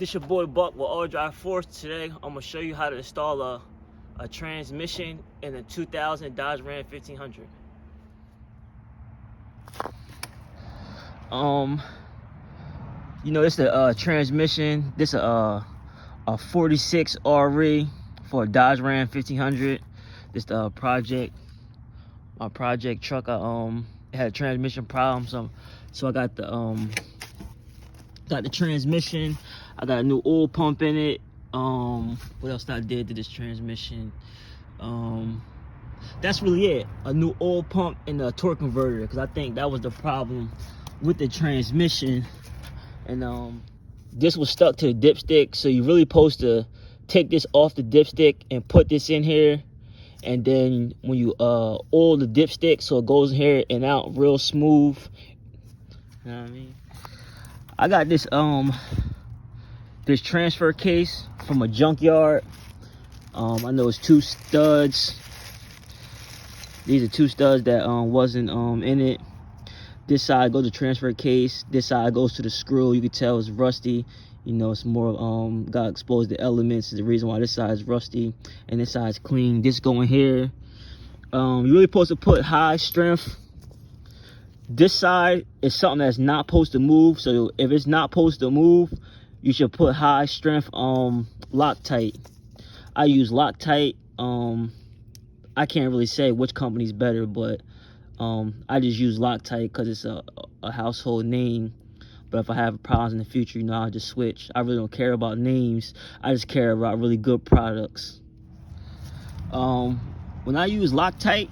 This your boy Buck with All Drive Force. Today I'm gonna show you how to install a transmission in a 2000 Dodge Ram 1500. You know, this is a transmission. This a 46 RE for a Dodge Ram 1500. This the my project truck. It had a transmission problem, so I got the transmission. I got a new oil pump in it. What else I did to this transmission? That's really it. A new oil pump and a torque converter, because I think that was the problem with the transmission. And this was stuck to the dipstick, so you're really supposed to take this off the dipstick and put this in here, and then when you oil the dipstick so it goes in here and out real smooth. You know what I mean? I got this this transfer case from a junkyard. I know it's two studs. These are two studs that wasn't in it. This side goes to the transfer case. This side goes to the screw. You can tell it's rusty. You know, it's more got exposed to elements. Is the reason why this side is rusty and this side's clean. This going here. You're really supposed to put high strength. This side is something that's not supposed to move. So if it's not supposed to move, you should put high strength Loctite. I use Loctite. I can't really say which company's better, but I just use Loctite because it's a household name. But if I have problems in the future, you know, I'll just switch. I really don't care about names. I just care about really good products. When I use Loctite,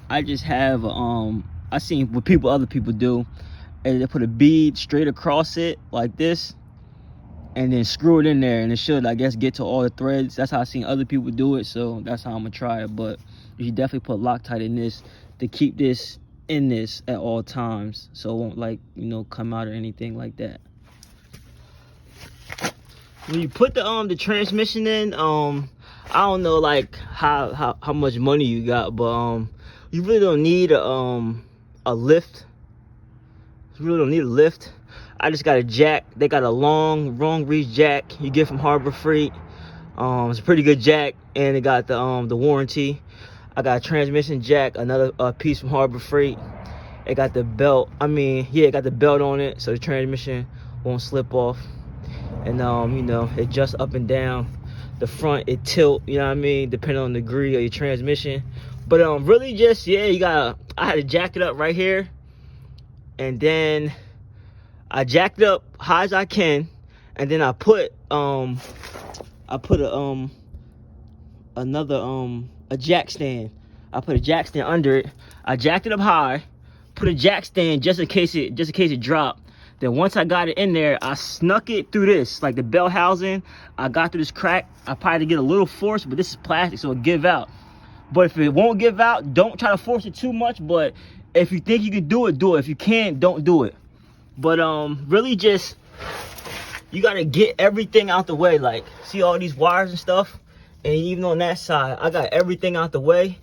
I just have I seen what other people do, and they put a bead straight across it like this, and then screw it in there, and it should, I guess, get to all the threads. That's how I seen other people do it, so that's how I'm gonna try it. But you should definitely put Loctite in this to keep this in this at all times, so it won't, like, you know, come out or anything like that. When you put the transmission in, I don't know like how much money you got, but you really don't need a lift. You really don't need a lift. I just got a jack. They got a long reach jack you get from Harbor Freight. It's a pretty good jack, and it got the warranty. I got a transmission jack, another piece from Harbor Freight. It got the belt. I mean, yeah, it got the belt on it, so the transmission won't slip off. And you know, it adjusts up and down. The front, it tilt, you know what I mean, depending on the degree of your transmission. But really just, yeah, I had to jack it up right here, and then I jacked it up high as I can, and then I put a jack stand. I put a jack stand under it. I jacked it up high, put a jack stand just in case it dropped. Then once I got it in there, I snuck it through this, like the bell housing. I got through this crack. I probably had to get a little force, but this is plastic, so it'll give out. But if it won't give out, don't try to force it too much. But if you think you can do it, do it. If you can't, don't do it. But really just, you gotta get everything out the way. Like, see all these wires and stuff? And even on that side, I got everything out the way.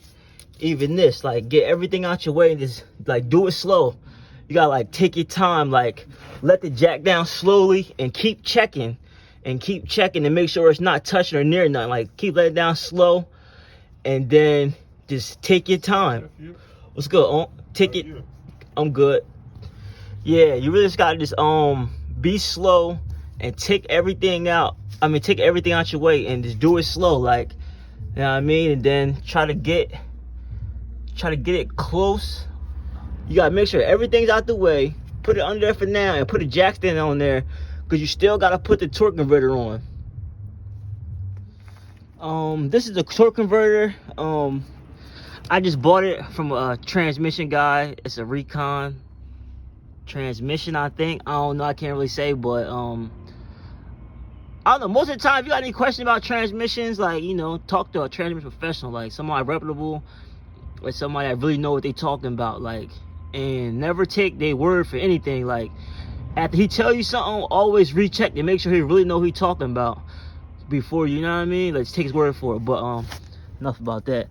Even this, like, get everything out your way and just, like, do it slow. You gotta, like, take your time, like, let the jack down slowly and keep checking and make sure it's not touching or near nothing. Like, keep letting it down slow, and then just take your time. What's good? Take it. I'm good. Yeah, you really just gotta just be slow and take everything out. I mean, take everything out your way and just do it slow, like, you know what I mean? And then try to get it close. You gotta make sure everything's out the way. Put it under there for now and put a jack stand on there, because you still gotta put the torque converter on. This is the torque converter. I just bought it from a transmission guy. It's a Recon transmission, I think. I don't know, I can't really say, but I don't know. Most of the time, if you got any questions about transmissions, like, you know, talk to a transmission professional, like somebody reputable, or somebody that really know what they talking about, like, and never take their word for anything. Like, after he tell you something, always recheck to make sure he really know who he talking about before, you know what I mean? Let's take his word for it. But enough about that.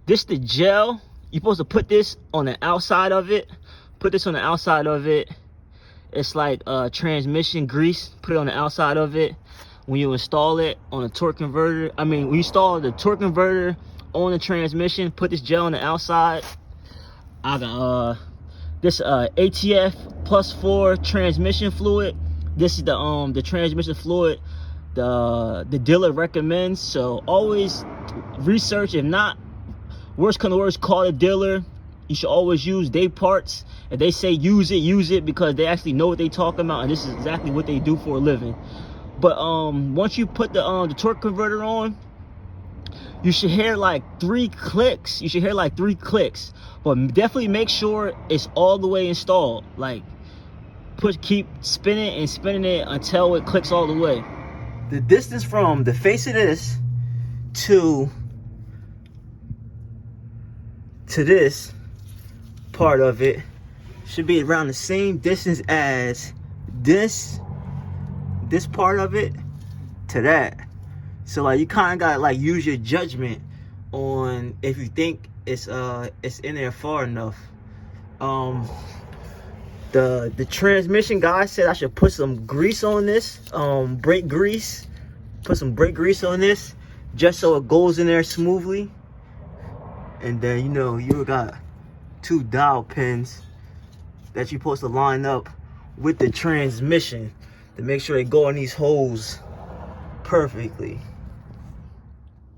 This the gel. You're supposed to put this on the outside of it. Put this on the outside of it, It's like transmission grease. Put it on the outside of it when you install it on a torque converter. I mean, when you install the torque converter on the transmission, put this gel on the outside. I got this ATF +4 transmission fluid. This is the transmission fluid the dealer recommends. So always research. If not, worst come to worst, call the dealer. You should always use their parts. If they say use it, because they actually know what they talking about, and this is exactly what they do for a living. But once you put the torque converter on, you should hear like 3 clicks. You should hear like 3 clicks. But definitely make sure it's all the way installed. Like, keep spinning and spinning it until it clicks all the way. The distance from the face of this to this part of it should be around the same distance as this part of it to that. So like, you kind of gotta like use your judgment on if you think it's in there far enough. The transmission guy said I should put some grease on this, brake grease. Put some brake grease on this just so it goes in there smoothly. And then, you know, you got 2 dowel pins that you're supposed to line up with the transmission to make sure they go in these holes perfectly.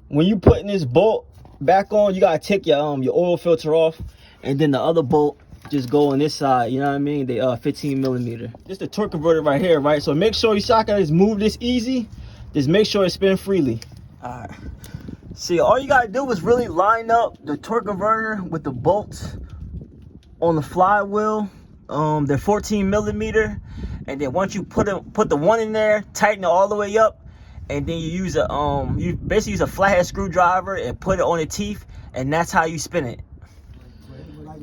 When you putting this bolt back on, you gotta take your oil filter off, and then the other bolt just go on this side. You know what I mean? They 15mm. This the torque converter right here, right? So make sure you're not gonna just move this easy. Just make sure it spin freely. All right. See, all you gotta do is really line up the torque converter with the bolts on the flywheel. They're 14mm, and then once you put the one in there, tighten it all the way up, and then you use you basically use a flathead screwdriver and put it on the teeth, and that's how you spin it.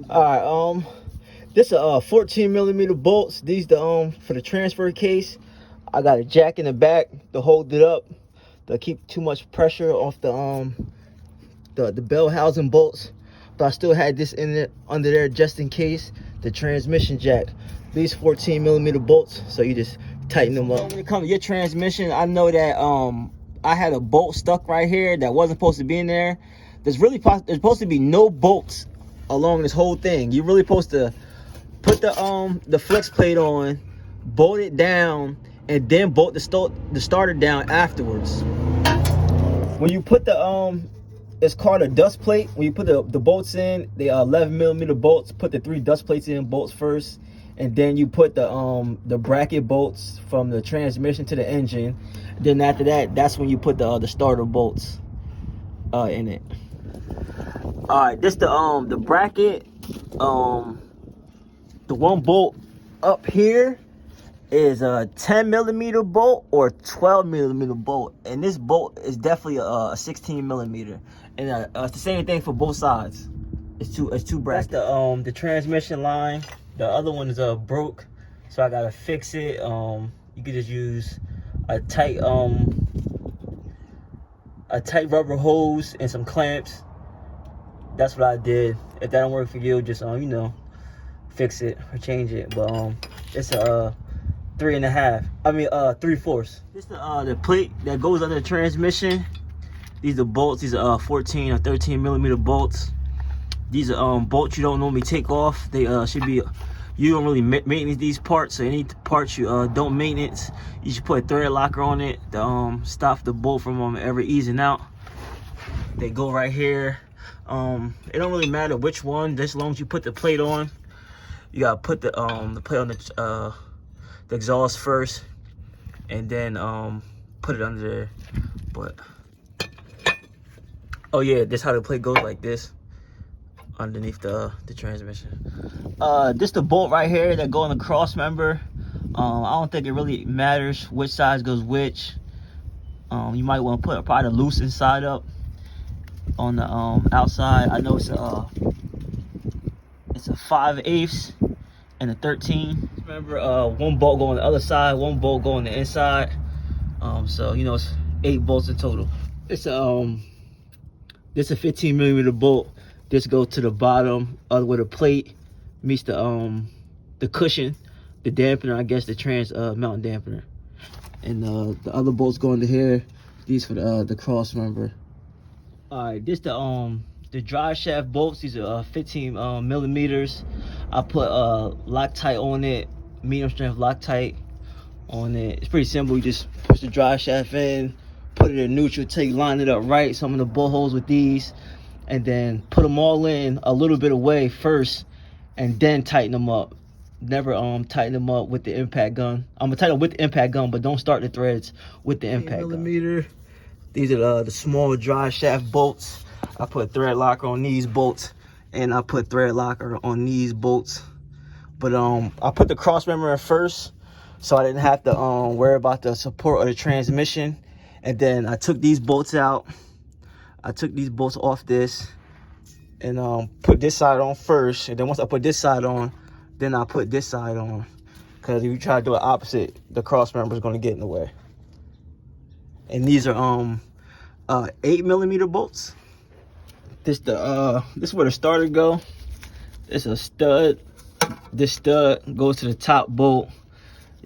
All right, this 14mm bolts. These for the transfer case. I got a jack in the back to hold it up, to keep too much pressure off the bell housing bolts. But I still had this in it under there just in case. The transmission jack. These 14mm bolts, so you just tighten them up. When it comes to your transmission, I know that I had a bolt stuck right here that wasn't supposed to be in there. There's supposed to be no bolts along this whole thing. You're really supposed to put the flex plate on, bolt it down, and then bolt the starter down afterwards. When you put it's called a dust plate. When you put the bolts in, they are 11mm bolts. Put the 3 dust plates in bolts first, and then you put the bracket bolts from the transmission to the engine. Then after that, that's when you put the starter bolts in it. All right, this the bracket. The one bolt up here is a 10mm bolt or 12mm bolt, and this bolt is definitely a 16mm, and it's the same thing for both sides. It's two brackets. That's the transmission line. The other one is broke, so I gotta fix it. You could just use a tight rubber hose and some clamps. That's what I did. If that don't work for you, just you know, fix it or change it. But it's a 3.5. I mean 3/4. This the plate that goes under the transmission. These are bolts. These are 14 or 13mm bolts. These are bolts you don't normally take off. They should be. You don't really maintenance these parts. So any parts you don't maintenance, you should put a thread locker on it to stop the bolt from ever easing out. They go right here. It don't really matter which one, just as long as you put the plate on. You gotta put the plate on the exhaust first, and then put it under there. But oh yeah, this how the plate goes, like this, underneath the transmission. This the bolt right here that go in the Crossmember. I don't think it really matters which side goes which. You might want to put probably the loose inside up on the outside. I know it's a 5/8 and a 13. Remember, one bolt go on the other side, one bolt go on the inside. So you know it's 8 bolts in total. It's this a 15mm bolt. This goes to the bottom where the plate meets the cushion the dampener, I guess the trans mount dampener. And the other bolts go into here. These for the Crossmember. All right, this the drive shaft bolts. These are 15 millimeters. I put Loctite on it, medium strength Loctite on it. It's pretty simple. You just push the drive shaft in, put it in neutral, line it up right. Some of the bolt holes with these, and then put them all in a little bit away first, and then tighten them up. Never tighten them up with the impact gun. I'm gonna tighten them with the impact gun, but don't start the threads with the impact gun. These are the small drive shaft bolts. I put thread locker on these bolts, and I put thread locker on these bolts. But I put the Crossmember in first, so I didn't have to worry about the support of the transmission. And then I took these bolts out. I took these bolts off this, and put this side on first. And then once I put this side on, then I put this side on. Because if you try to do it opposite, the Crossmember is going to get in the way. And these are 8 millimeter bolts. This is where the starter go. It's a stud. This stud goes to the top bolt.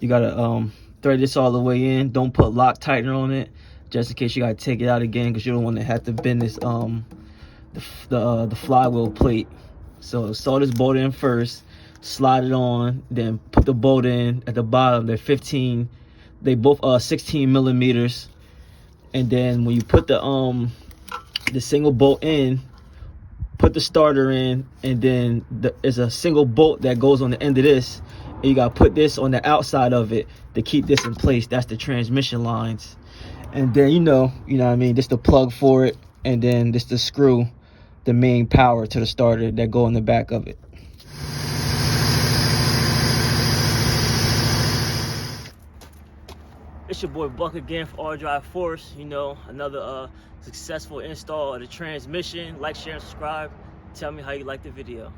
You gotta thread this all the way in. Don't put lock tightener on it, just in case you gotta take it out again, because you don't want to have to bend this the flywheel plate. So saw this bolt in first, slide it on, then put the bolt in at the bottom. They're 15. They both are 16 millimeters. And then when you put the single bolt in, put the starter in, and then there's a single bolt that goes on the end of this, and you gotta put this on the outside of it to keep this in place. That's the transmission lines. And then you know what I mean, this the plug for it, and then this the screw, the main power to the starter that go in the back of it. It's your boy Buck again for All Drive Force. You know, another successful install of the transmission. Like, share, and subscribe. Tell me how you like the video.